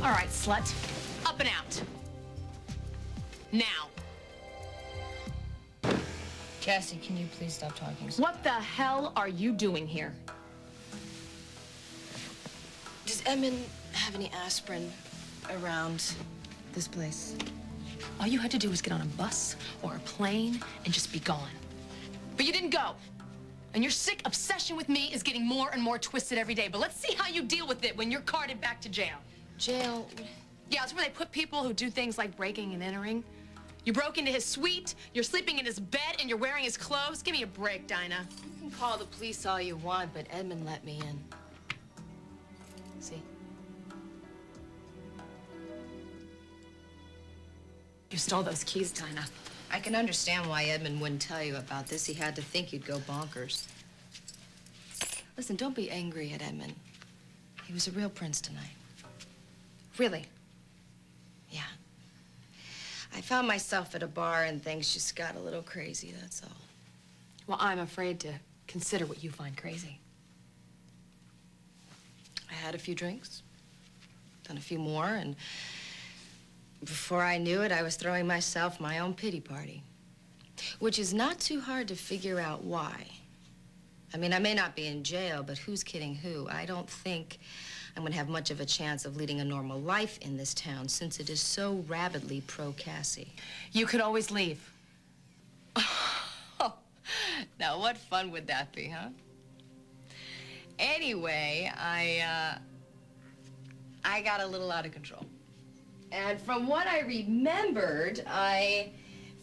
All right, slut. Up and out. Now. Cassie, can you please stop talking? What the hell are you doing here? Does Edmund have any aspirin around this place? All you had to do was get on a bus or a plane and just be gone. But you didn't go. And your sick obsession with me is getting more and more twisted every day. But let's see how you deal with it when you're carted back to jail. Jail? Yeah, it's where they put people who do things like breaking and entering. You broke into his suite, you're sleeping in his bed, and you're wearing his clothes. Give me a break, Dinah. You can call the police all you want, but Edmund let me in. See? You stole those keys, Dinah. I can understand why Edmund wouldn't tell you about this. He had to think you'd go bonkers. Listen, don't be angry at Edmund. He was a real prince tonight. Really? Yeah. I found myself at a bar and things just got a little crazy, that's all. Well, I'm afraid to consider what you find crazy. I had a few drinks, then a few more, and before I knew it, I was throwing myself my own pity party, which is not too hard to figure out why. I mean, I may not be in jail, but who's kidding who? I don't think I'm gonna have much of a chance of leading a normal life in this town since it is so rabidly pro-Cassie. You could always leave. Oh, now what fun would that be, huh? Anyway, I got a little out of control. And from what I remembered, I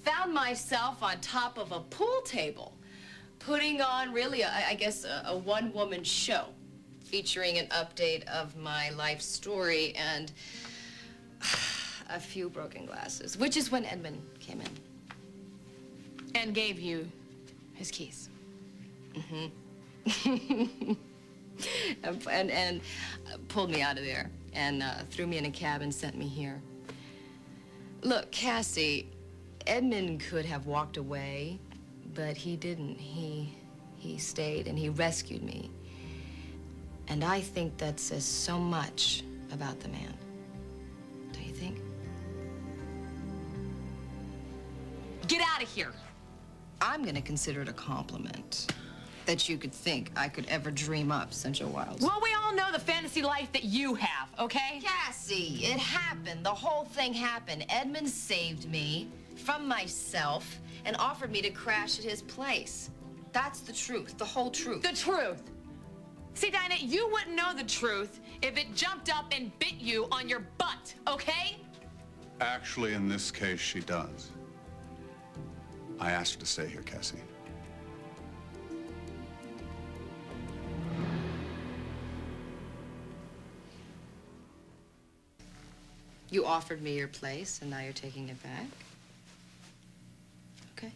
found myself on top of a pool table, putting on really, I guess, a one-woman show, featuring an update of my life story and a few broken glasses, which is when Edmund came in. And gave you his keys. Mm-hmm. and pulled me out of there and threw me in a cab and sent me here. Look, Cassie, Edmund could have walked away, but he didn't. He stayed and he rescued me. And I think that says so much about the man. Don't you think? Get out of here. I'm gonna consider it a compliment that you could think I could ever dream up such a wild... Well, we all know the fantasy life that you have, okay? Cassie, it happened. The whole thing happened. Edmund saved me from myself and offered me to crash at his place. That's the truth, the whole truth. The truth. See, Dinah, you wouldn't know the truth if it jumped up and bit you on your butt, okay? Actually, in this case, she does. I asked her to stay here, Cassie. You offered me your place, and now you're taking it back? Okay.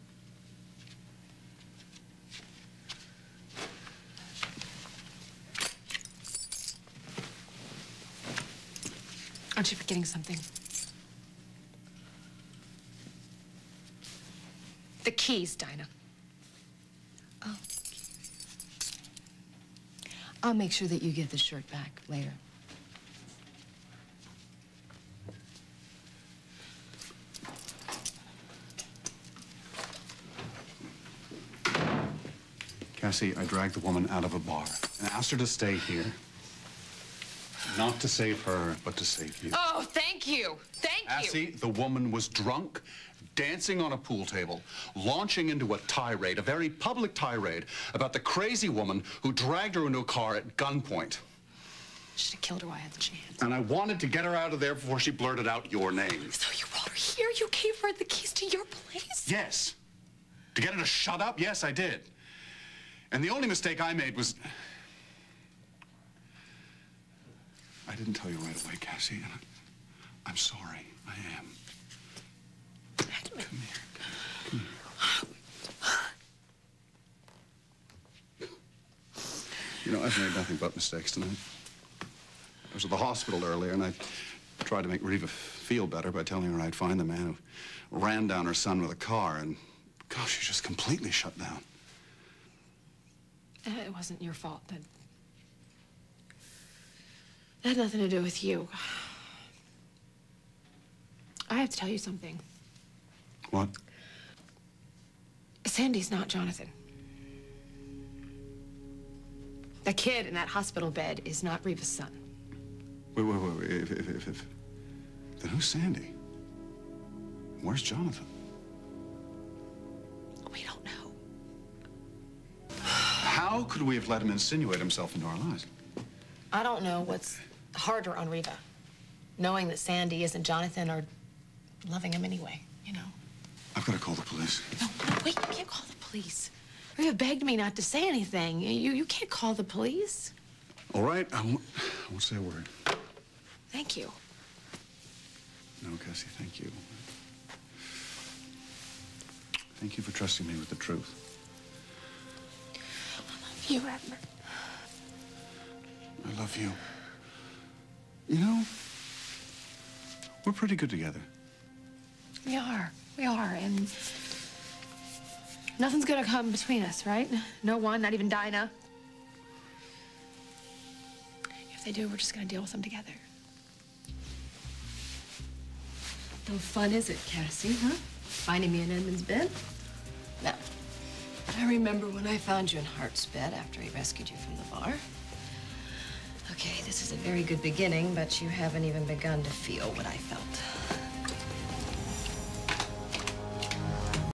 Aren't you forgetting something? The keys, Dinah. Oh. I'll make sure that you get the shirt back later. Cassie, I dragged the woman out of a bar and asked her to stay here. Not to save her, but to save you. Oh, thank you. Thank you. Cassie, the woman was drunk, dancing on a pool table, launching into a tirade, a very public tirade, about the crazy woman who dragged her into a car at gunpoint. Should have killed her while I had the chance. And I wanted to get her out of there before she blurted out your name. So you brought her here? You gave her the keys to your place? Yes. To get her to shut up? Yes, I did. And the only mistake I made was... I didn't tell you right away, Cassie, and I'm sorry. I am. Edmund. Come here. Come here. You know, I've made nothing but mistakes tonight. I was at the hospital earlier, and I tried to make Reva feel better by telling her I'd find the man who ran down her son with a car, and gosh, she just completely shut down. It wasn't your fault. That had nothing to do with you. I have to tell you something. What? Sandy's not Jonathan. The kid in that hospital bed is not Reva's son. Wait. Then who's Sandy? Where's Jonathan? We don't know. How could we have let him insinuate himself into our lives? I don't know what's harder on Reva. Knowing that Sandy isn't Jonathan or loving him anyway, you know. I've got to call the police. No, wait, you can't call the police. Reva begged me not to say anything. You can't call the police. All right, I won't say a word. Thank you. No, Cassie, thank you. Thank you for trusting me with the truth. I love you, Edmund. I love you. You know, we're pretty good together. We are, and nothing's gonna come between us, right? No one, not even Dinah. If they do, we're just gonna deal with them together. No fun, is it, Cassie, huh? Finding me in Edmund's bed? No. I remember when I found you in Hart's bed after he rescued you from the bar. Okay, this is a very good beginning, but you haven't even begun to feel what I felt.